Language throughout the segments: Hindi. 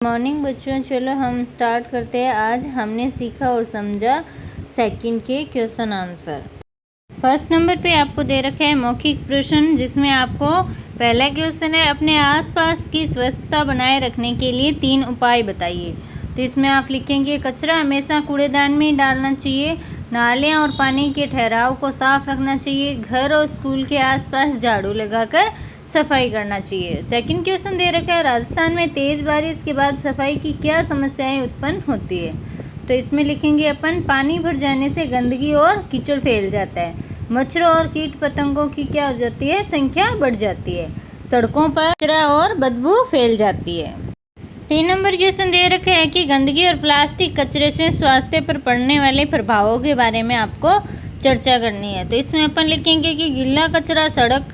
मॉर्निंग बच्चों, चलो हम स्टार्ट करते हैं। आज हमने सीखा और समझा सेकंड के क्वेश्चन आंसर। फर्स्ट नंबर पे आपको दे रखा है मौखिक प्रश्न, जिसमें आपको पहला क्वेश्चन है, अपने आसपास की स्वच्छता बनाए रखने के लिए 3 उपाय बताइए। तो इसमें आप लिखेंगे कचरा हमेशा कूड़ेदान में डालना चाहिए, नाले और पानी के ठहराव को साफ रखना चाहिए, घर और स्कूल के आसपास झाड़ू लगाकर सफाई करना चाहिए। सेकंड क्वेश्चन दे रखा है, राजस्थान में तेज बारिश के बाद सफाई की क्या समस्याएं उत्पन्न होती है। तो इसमें लिखेंगे अपन, पानी भर जाने से गंदगी और कीचड़ फैल जाता है, मच्छरों और कीट पतंगों की क्या हो जाती है, संख्या बढ़ जाती है, सड़कों पर कचरा और बदबू फैल जाती है। 3 नंबर क्वेश्चन दे रखा है कि गंदगी और प्लास्टिक कचरे से स्वास्थ्य पर पड़ने वाले प्रभावों के बारे में आपको चर्चा करनी है। तो इसमें अपन लिखेंगे कि गीला कचरा सड़क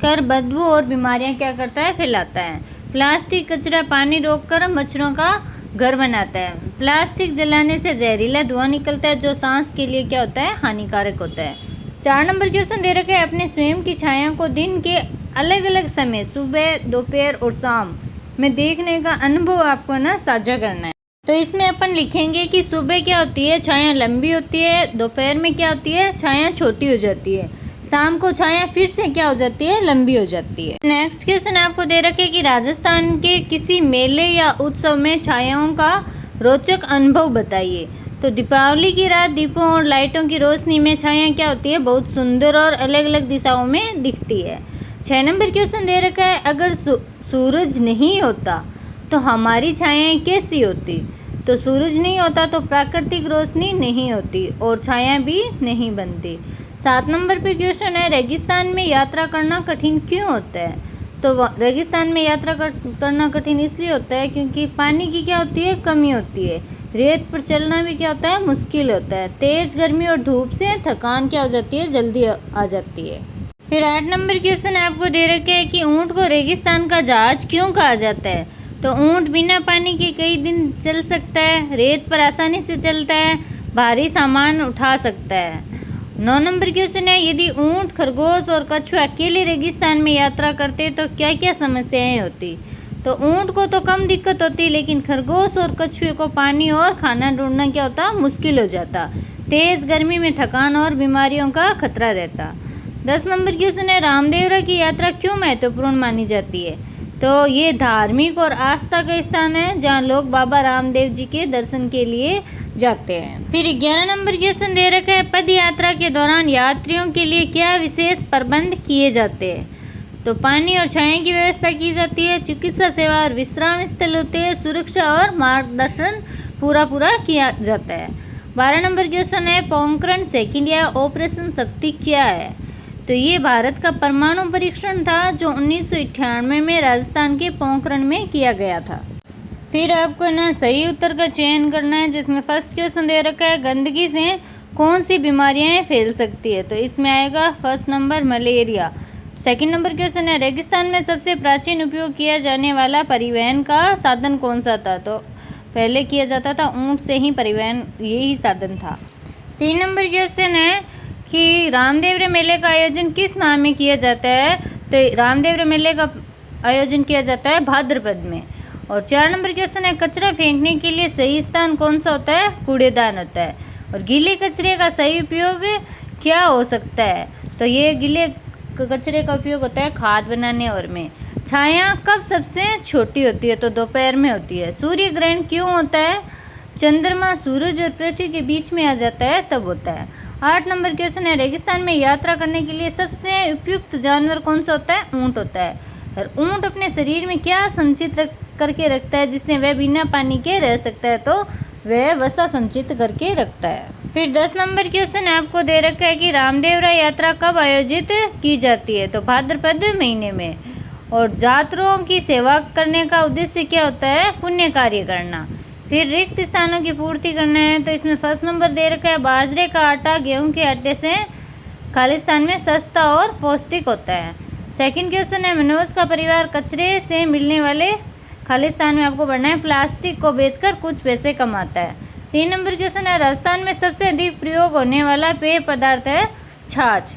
कर बदबू और बीमारियां क्या करता है, फैलाता है। प्लास्टिक कचरा पानी रोककर मच्छरों का घर बनाता है। प्लास्टिक जलाने से जहरीला धुआं निकलता है, जो सांस के लिए क्या होता है, हानिकारक होता है। 4 नंबर क्वेश्चन दे रखा है, अपने स्वयं की छाया को दिन के अलग अलग समय, सुबह, दोपहर और शाम में देखने का अनुभव आपको ना साझा करना है। तो इसमें अपन लिखेंगे कि सुबह क्या होती है, छाया लंबी होती है, दोपहर में क्या होती है, छाया छोटी हो जाती है, शाम को छाया फिर से क्या हो जाती है, लंबी हो जाती है। नेक्स्ट क्वेश्चन आपको दे रखे कि राजस्थान के किसी मेले या उत्सव में छायाओं का रोचक अनुभव बताइए। तो दीपावली की रात दीपों और लाइटों की रोशनी में छाया क्या होती है, बहुत सुंदर और अलग अलग दिशाओं में दिखती है। 6 नंबर क्वेश्चन दे रखा है, अगर सूरज नहीं होता तो हमारी छायाएं कैसी होती। तो सूरज नहीं होता तो प्राकृतिक रोशनी नहीं होती और छाया भी नहीं बनती। 7 नंबर पे क्वेश्चन है, रेगिस्तान में यात्रा करना कठिन क्यों होता है। तो रेगिस्तान में यात्रा करना कठिन इसलिए होता है क्योंकि पानी की क्या होती है, कमी होती है। रेत पर चलना भी क्या होता है, मुश्किल होता है। तेज गर्मी और धूप से थकान क्या हो जाती है, जल्दी आ जाती है। फिर 8 नंबर क्वेश्चन आपको दे रखे है कि ऊँट को रेगिस्तान का जहाज क्यों कहा जाता है। तो ऊँट बिना पानी के कई दिन चल सकता है, रेत पर आसानी से चलता है, भारी सामान उठा सकता है। 9 नंबर क्वेश्चन है, यदि ऊँट, खरगोश और कछुआ अकेले रेगिस्तान में यात्रा करते तो क्या क्या समस्याएं होती। तो ऊँट को तो कम दिक्कत होती, लेकिन खरगोश और कछुए को पानी और खाना ढूंढना क्या होता, मुश्किल हो जाता। तेज गर्मी में थकान और बीमारियों का खतरा रहता। 10 नंबर क्वेश्चन है, रामदेवरा की यात्रा क्यों महत्वपूर्ण मानी जाती है। तो ये धार्मिक और आस्था का स्थान है, जहाँ लोग बाबा रामदेव जी के दर्शन के लिए जाते हैं। फिर 11 नंबर क्वेश्चन दे रखा है, पद यात्रा के दौरान यात्रियों के लिए क्या विशेष प्रबंध किए जाते हैं। तो पानी और छाया की व्यवस्था की जाती है, चिकित्सा सेवा और विश्राम स्थल होते हैं, सुरक्षा और मार्गदर्शन पूरा किया जाता है। 12 नंबर क्वेश्चन है, पोखरण साइकिल या ऑपरेशन शक्ति क्या है। तो ये भारत का परमाणु परीक्षण था, जो 1998 में राजस्थान के पोखरण में किया गया था। फिर आपको ना सही उत्तर का चयन करना है, जिसमें फर्स्ट क्वेश्चन दे रखा है, गंदगी से कौन सी बीमारियां फैल सकती है। तो इसमें आएगा first number malaria. Second number question है, रेगिस्तान में सबसे प्राचीन उपयोग किया जाने वाला परिवहन का साधन कौन सा था। तो पहले किया जाता था ऊँट से ही परिवहन, यही साधन था। 3 नंबर क्वेश्चन है कि रामदेवरा मेले का आयोजन किस माह में किया जाता है। तो रामदेवरा मेले का आयोजन किया जाता है भाद्रपद में। और 4 नंबर क्वेश्चन है, कचरा फेंकने के लिए सही स्थान कौन सा होता है, कूड़ेदान होता है। और गीले कचरे का सही उपयोग क्या हो सकता है। तो ये गीले कचरे का उपयोग होता है खाद बनाने और में। छाया कब सबसे छोटी होती है। तो दोपहर में होती है। सूर्य ग्रहण क्यों होता है, चंद्रमा सूरज और पृथ्वी के बीच में आ जाता है तब होता है। 8 नंबर क्वेश्चन है, रेगिस्तान में यात्रा करने के लिए सबसे उपयुक्त जानवर कौन सा होता है, ऊँट होता है। और ऊँट अपने शरीर में क्या संचित करके रखता है, जिससे वह बिना पानी के रह सकता है। तो वह वसा संचित करके रखता है। फिर 10 नंबर क्वेश्चन आपको दे रखा है कि रामदेवरा यात्रा कब आयोजित की जाती है। तो भाद्रपद महीने में। और यात्रियों की सेवा करने का उद्देश्य क्या होता है, पुण्य कार्य करना। फिर रिक्त स्थानों की पूर्ति करना है। तो इसमें फर्स्ट नंबर दे रखा है, बाजरे का आटा गेहूं के आटे से खालिस्तान में सस्ता और पौष्टिक होता है। सेकंड क्वेश्चन है, मनोज का परिवार कचरे से मिलने वाले खालिस्तान में आपको बढ़ना है, प्लास्टिक को बेचकर कुछ पैसे कमाता है। 3 नंबर क्वेश्चन है, राजस्थान में सबसे अधिक प्रयोग होने वाला पेय पदार्थ है छाछ।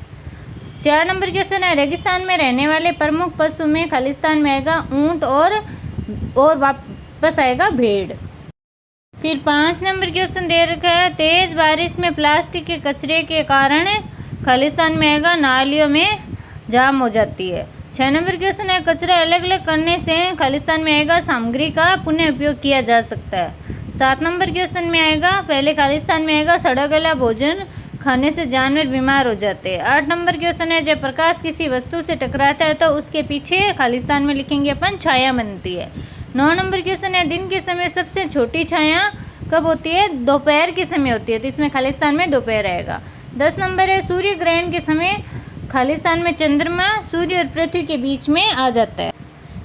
4 नंबर क्वेश्चन है, रेगिस्तान में रहने वाले प्रमुख पशु में खालिस्तान में आएगा ऊँट और वापस आएगा भेड़। फिर 5 नंबर क्वेश्चन दे रखा है, तेज बारिश में प्लास्टिक के कचरे के कारण खालिस्तान में आएगा नालियों में जाम हो जाती है। 6 नंबर क्वेश्चन है, कचरा अलग अलग करने से खालिस्तान में आएगा सामग्री का पुनः उपयोग किया जा सकता है। 7 नंबर क्वेश्चन में आएगा, पहले खालिस्तान में आएगा सड़ा गला भोजन खाने से जानवर बीमार हो जाते हैं। 8 नंबर क्वेश्चन है, जब प्रकाश किसी वस्तु से टकराता है तो उसके पीछे खालिस्तान में लिखेंगे अपन छाया बनती है। 9 नंबर क्वेश्चन है, दिन के समय सबसे छोटी छाया कब होती है? दोपहर के समय होती है, तो इसमें खालिस्तान में दोपहर आएगा। 10 नंबर है, सूर्य ग्रहण के समय खालिस्तान में चंद्रमा सूर्य और पृथ्वी के बीच में आ जाता है।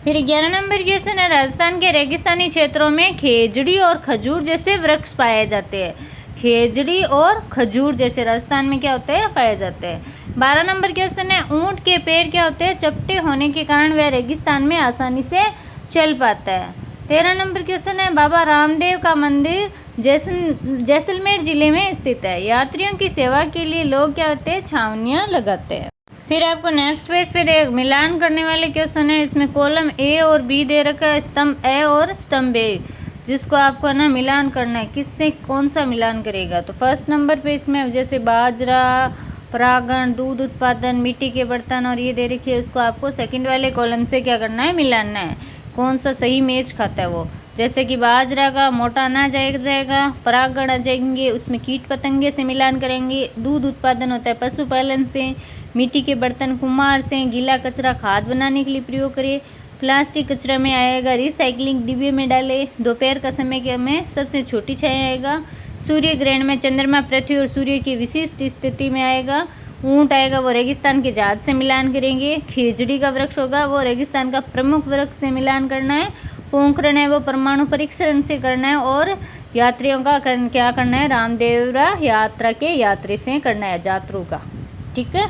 फिर 11 नंबर क्वेश्चन है, राजस्थान के रेगिस्तानी क्षेत्रों में खेजड़ी और खजूर जैसे वृक्ष पाए जाते हैं। खेजड़ी और खजूर जैसे राजस्थान में क्या होते हैं? पाए जाते हैं। 12 नंबर क्वेश्चन है, ऊंट के पैर क्या होते हैं? चपटे होने के कारण वह रेगिस्तान में आसानी से चल पाता है। 13 नंबर क्वेश्चन है, बाबा रामदेव का मंदिर जैसलमेर जिले में स्थित है। यात्रियों की सेवा के लिए लोग क्या होते हैं? छावनियाँ लगाते हैं। फिर आपको नेक्स्ट पेज पे मिलान करने वाले क्वेश्चन है, इसमें कॉलम ए और बी दे रखा है, स्तंभ ए और स्तंभ ए, जिसको आपको ना मिलान करना है, किससे कौन सा मिलान करेगा। तो फर्स्ट नंबर पे इसमें जैसे बाजरा, परागण, दूध उत्पादन, मिट्टी के बर्तन और ये दे रखी है, उसको आपको सेकंड वाले कॉलम से क्या करना है? मिलाना है, कौन सा सही मैच खाता है वो। जैसे कि बाजरा का मोटा अनाज जाएगा, परागण आ जाएंगे, उसमें कीट पतंगे से मिलान करेंगे, दूध उत्पादन होता है पशुपालन से, मिट्टी के बर्तन कुम्हार से, गीला कचरा खाद बनाने के लिए प्रयोग करें, प्लास्टिक कचरा में आएगा रिसाइकलिंग डिब्बे में डाले, दोपहर का समय के में सबसे छोटी छाया आएगा, सूर्य ग्रहण में चंद्रमा पृथ्वी और सूर्य की विशिष्ट स्थिति में आएगा, ऊंट आएगा वो रेगिस्तान के जहाज से मिलान करेंगे, खेजड़ी का वृक्ष होगा वो रेगिस्तान का प्रमुख वृक्ष से मिलान करना है, पोखरण है वो परमाणु परीक्षण से करना है, और यात्रियों का क्या करना है? रामदेवरा यात्रा के यात्री से करना है, यात्रु का। ठीक है।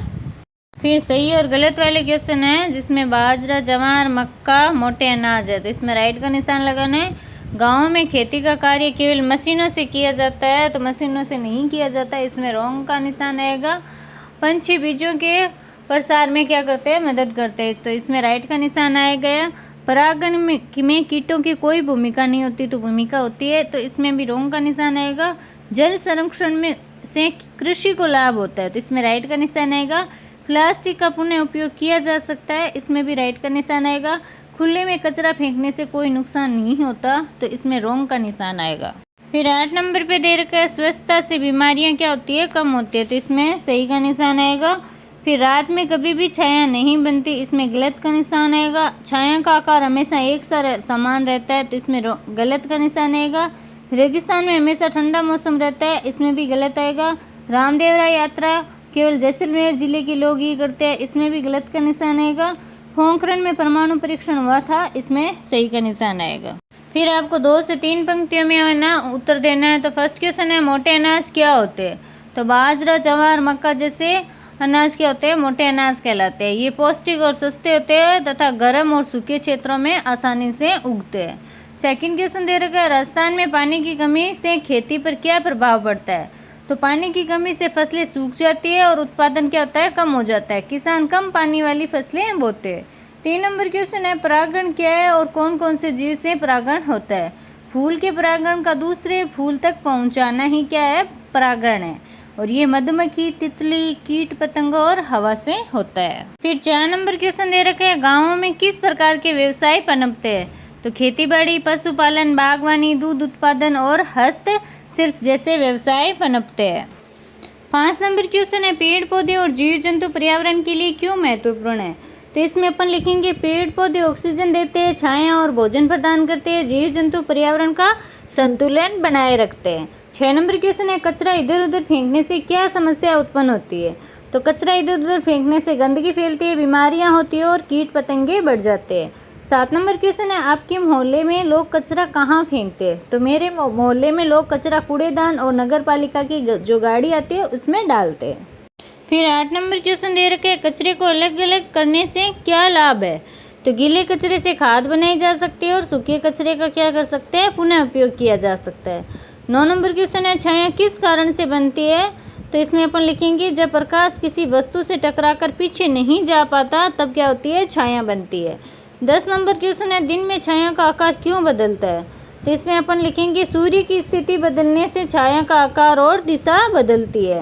फिर सही और गलत वाले क्वेश्चन है, जिसमें बाजरा, जवार, मक्का मोटे अनाज है, तो इसमें राइट का निशान लगाना है। गाँव में खेती का कार्य केवल मशीनों से किया जाता है, तो मशीनों से नहीं किया जाता, इसमें रॉन्ग का निशान आएगा। पंछी बीजों के प्रसार में क्या करते हैं? मदद करते हैं, तो इसमें राइट का निशान आएगा। परागण में कीटों की कोई भूमिका नहीं होती, तो भूमिका होती है, तो इसमें भी रॉन्ग का निशान आएगा। जल संरक्षण में से कृषि को लाभ होता है, तो इसमें राइट का निशान आएगा। प्लास्टिक का पुनः उपयोग किया जा सकता है, इसमें भी राइट का निशान आएगा। खुले में कचरा फेंकने से कोई नुकसान नहीं होता, तो इसमें रॉन्ग का निशान आएगा। फिर 8 नंबर पे दे रखा है, स्वच्छता से बीमारियां क्या होती है? कम होती है, तो इसमें सही का निशान आएगा। फिर रात में कभी भी छाया नहीं बनती, इसमें गलत का निशान आएगा। छाया का आकार हमेशा एक सा समान रहता है, तो इसमें गलत का निशान आएगा। रेगिस्तान में हमेशा ठंडा मौसम रहता है, इसमें भी गलत आएगा। रामदेवरा यात्रा केवल जैसलमेर जिले के लोग ही करते हैं, इसमें भी गलत का निशान आएगा। पोखरण में परमाणु परीक्षण हुआ था, इसमें सही का निशान आएगा। फिर आपको 2 से 3 पंक्तियों में है ना उत्तर देना है। तो फर्स्ट क्वेश्चन है, मोटे अनाज क्या होते हैं? तो बाजरा, जवार, मक्का जैसे अनाज क्या होते हैं? मोटे अनाज कहलाते हैं। ये पौष्टिक और सस्ते होते हैं तथा गर्म और सूखे क्षेत्रों में आसानी से उगते हैं। सेकंड क्वेश्चन दे रखा है, राजस्थान में पानी की कमी से खेती पर क्या प्रभाव पड़ता है? तो पानी की कमी से फसलें सूख जाती है और उत्पादन क्या होता है? कम हो जाता है, किसान कम पानी वाली फसलें बोते हैं। 3 नंबर क्वेश्चन है, परागण क्या है और कौन कौन से जीव से परागण होता है? फूल के परागण का दूसरे फूल तक पहुंचाना ही क्या है? परागण है, और ये मधुमक्खी, तितली, कीट पतंग और हवा से होता है। फिर 4 नंबर क्वेश्चन दे रखे हैं, गाँवों में किस प्रकार के व्यवसाय पनपते हैं? तो खेतीबाड़ी, पशुपालन, बागवानी, दूध उत्पादन और हस्तशिल्प जैसे व्यवसाय पनपते हैं। 5 नंबर क्वेश्चन है, पेड़ पौधे और जीव जंतु पर्यावरण के लिए क्यों महत्वपूर्ण है? तो इसमें अपन लिखेंगे, पेड़ पौधे ऑक्सीजन देते हैं, छाया और भोजन प्रदान करते हैं, जीव जंतु पर्यावरण का संतुलन बनाए रखते हैं। 6 नंबर क्वेश्चन है, कचरा इधर उधर फेंकने से क्या समस्या उत्पन्न होती है? तो कचरा इधर उधर फेंकने से गंदगी फैलती है, बीमारियां होती है और कीट पतंगे बढ़ जाते हैं। 7 नंबर क्वेश्चन है, आपके मोहल्ले में लोग कचरा कहाँ फेंकते हैं? तो मेरे मोहल्ले में लोग कचरा कूड़ेदान और नगर पालिका की जो गाड़ी आती है उसमें डालते हैं। फिर 8 नंबर क्वेश्चन दे रखे, कचरे को अलग अलग करने से क्या लाभ है? तो गीले कचरे से खाद बनाई जा सकती है और सूखे कचरे का क्या कर सकते हैं? पुनः उपयोग किया जा सकता है। 9 नंबर क्वेश्चन है, छाया किस कारण से बनती है? तो इसमें अपन लिखेंगे, जब प्रकाश किसी वस्तु से टकराकर पीछे नहीं जा पाता तब क्या होती है? छाया बनती है। 10 नंबर क्वेश्चन है, दिन में छाया का आकार क्यों बदलता है? तो इसमें अपन लिखेंगे सूर्य की स्थिति बदलने से छाया का आकार और दिशा बदलती है।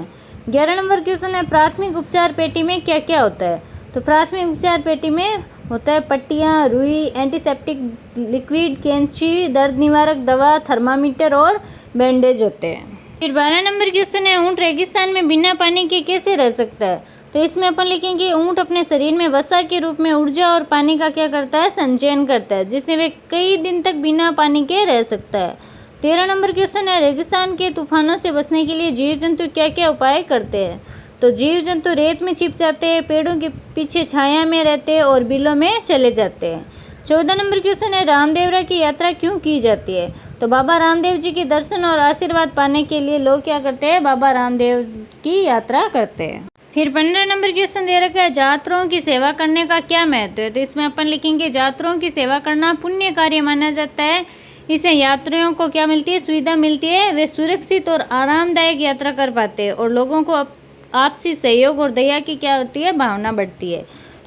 11 नंबर क्वेश्चन है, प्राथमिक उपचार पेटी में क्या क्या होता है? तो प्राथमिक उपचार पेटी में होता है पट्टियाँ, रुई, एंटीसेप्टिक लिक्विड, कैंची, दर्द निवारक दवा, थर्मामीटर और बैंडेज होते हैं। फिर 12 नंबर क्वेश्चन है, ऊँट रेगिस्तान में बिना पानी के कैसे रह सकता है? तो इसमें अपन लिखेंगे ऊँट अपने शरीर में वसा के रूप में ऊर्जा और पानी का क्या करता है? संचयन करता है, जिससे वे कई दिन तक बिना पानी के रह सकता है। 13 नंबर क्वेश्चन है, रेगिस्तान के तूफानों से बचने के लिए जीव जंतु क्या क्या उपाय करते हैं? तो जीव जंतु रेत में छिप जाते हैं, पेड़ों के पीछे छाया में रहते हैं और बिलों में चले जाते हैं। 14 नंबर क्वेश्चन है, रामदेवरा की यात्रा क्यों की जाती है? तो बाबा रामदेव जी के दर्शन और आशीर्वाद पाने के लिए लोग क्या करते हैं? बाबा रामदेव की यात्रा करते हैं। फिर 15 नंबर क्वेश्चन दे रखा है, यात्रियों की सेवा करने का क्या महत्व है? तो इसमें अपन लिखेंगे यात्रियों की सेवा करना पुण्य कार्य माना जाता है। इससे यात्रियों को क्या मिलती है? सुविधा मिलती है, वे सुरक्षित और आरामदायक यात्रा कर पाते हैं और लोगों को आपसी सहयोग और दया की क्या होती है? भावना बढ़ती है।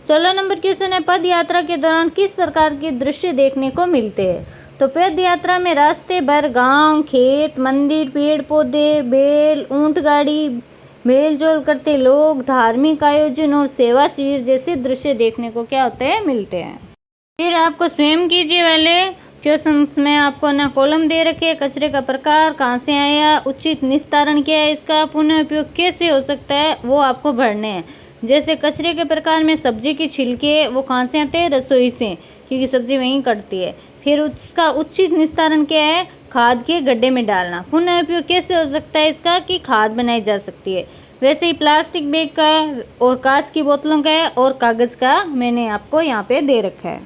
16 नंबर क्वेश्चन है, पद यात्रा के दौरान किस प्रकार के दृश्य देखने को मिलते हैं? तो पद यात्रा में रास्ते भर गांव, खेत, मंदिर, पेड़ पौधे, बैल, ऊंट गाड़ी, मेल जोल करते लोग, धार्मिक आयोजन और सेवा शिविर जैसे दृश्य देखने को क्या होते हैं? मिलते हैं। फिर आपको स्वयं कीजिए वाले क्वेश्चंस में आपको ना कॉलम दे रखे, कचरे का प्रकार कहाँ से आया, उचित निस्तारण क्या है इसका, पुनः उपयोग कैसे हो सकता है, वो आपको भरने हैं। जैसे कचरे के प्रकार में सब्जी की छिलके वो कहाँ से आते हैं? रसोई से, क्योंकि सब्जी वहीं कटती है। फिर उसका उचित निस्तारण क्या है? खाद के गड्ढे में डालना। पुनः उपयोग कैसे हो सकता है इसका? कि खाद बनाई जा सकती है। वैसे ही प्लास्टिक बैग का है और कांच की बोतलों का है और कागज़ का मैंने आपको यहाँ पे दे रखा है।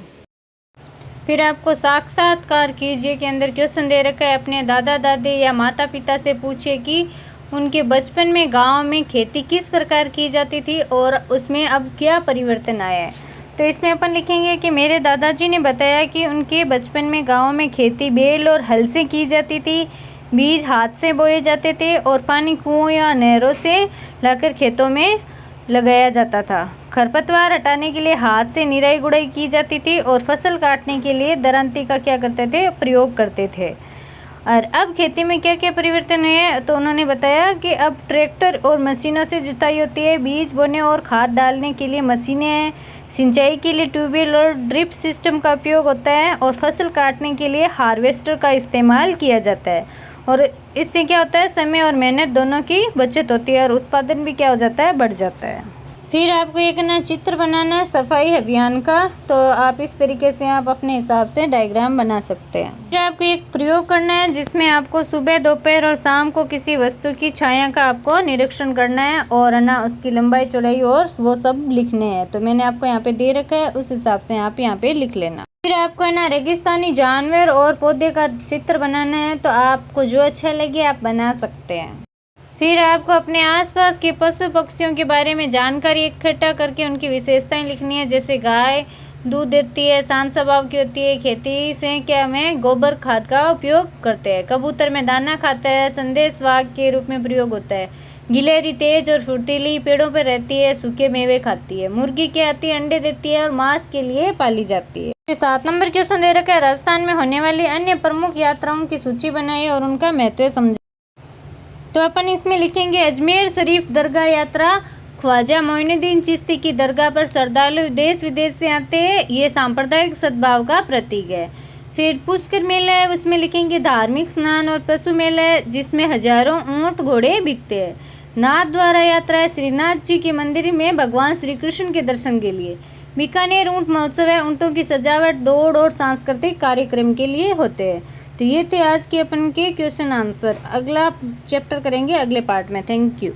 फिर आपको साक्षात्कार कीजिए के अंदर क्वेश्चन दे रखा है, अपने दादा दादी या माता पिता से पूछिए कि उनके बचपन में गांव में खेती किस प्रकार की जाती थी और उसमें अब क्या परिवर्तन आया है। तो इसमें अपन लिखेंगे कि मेरे दादाजी ने बताया कि उनके बचपन में गांव में खेती बैल और हल से की जाती थी, बीज हाथ से बोए जाते थे और पानी कुओं या नहरों से लाकर खेतों में लगाया जाता था। खरपतवार हटाने के लिए हाथ से निराई गुड़ाई की जाती थी और फसल काटने के लिए दरांती का क्या करते थे? प्रयोग करते थे। और अब खेती में क्या क्या परिवर्तन हुए हैं? तो उन्होंने बताया कि अब ट्रैक्टर और मशीनों से जुताई होती है, बीज बोने और खाद डालने के लिए मशीनें हैं, सिंचाई के लिए ट्यूबवेल और ड्रिप सिस्टम का उपयोग होता है और फसल काटने के लिए हार्वेस्टर का इस्तेमाल किया जाता है। और इससे क्या होता है? समय और मेहनत दोनों की बचत होती है और उत्पादन भी क्या हो जाता है? बढ़ जाता है। फिर आपको एक ना चित्र बनाना है सफाई अभियान का, तो आप इस तरीके से आप अपने हिसाब से डायग्राम बना सकते हैं। फिर आपको एक प्रयोग करना है जिसमें आपको सुबह, दोपहर और शाम को किसी वस्तु की छाया का आपको निरीक्षण करना है और ना उसकी लंबाई, चौड़ाई और वो सब लिखने हैं। तो मैंने आपको यहाँ पे दे रखा है, उस हिसाब से आप यहाँ पे लिख लेना। फिर आपको है ना रेगिस्तानी जानवर और पौधे का चित्र बनाना है, तो आपको जो अच्छा लगे आप बना सकते हैं। फिर आपको अपने आसपास के पशु पक्षियों के बारे में जानकारी इकट्ठा करके उनकी विशेषताएं लिखनी है। जैसे गाय दूध देती है, शांत स्वभाव की होती है, खेती से क्या में गोबर खाद का उपयोग करते हैं। कबूतर में दाना खाता है, संदेश वाहक के रूप में प्रयोग होता है। गिलहरी तेज और फुर्तीली, पेड़ों पर रहती है, सूखे मेवे खाती है। मुर्गी क्या आती है? अंडे देती है और मांस के लिए पाली जाती है। फिर 7 नंबर क्वेश्चन दे रखा है, राजस्थान में होने वाली अन्य प्रमुख यात्राओं की सूची बनाइए और उनका महत्व समझे। तो अपन इसमें लिखेंगे अजमेर शरीफ दरगाह यात्रा, ख्वाजा मोइनुद्दीन चिश्ती की दरगाह पर श्रद्धालु देश विदेश से आते हैं, ये सांप्रदायिक सद्भाव का प्रतीक है। फिर पुष्कर मेला है, उसमें लिखेंगे धार्मिक स्नान और पशु मेला है जिसमें हजारों ऊँट घोड़े बिकते हैं। नाथ द्वारा यात्रा है, श्रीनाथ जी के मंदिर में भगवान श्री कृष्ण के दर्शन के लिए। बीकानेर ऊँट महोत्सव है, ऊँटों की सजावट, दौड़ और सांस्कृतिक कार्यक्रम के लिए होते हैं। तो ये थे आज के अपन के क्वेश्चन आंसर। अगला चैप्टर करेंगे अगले पार्ट में। Thank you.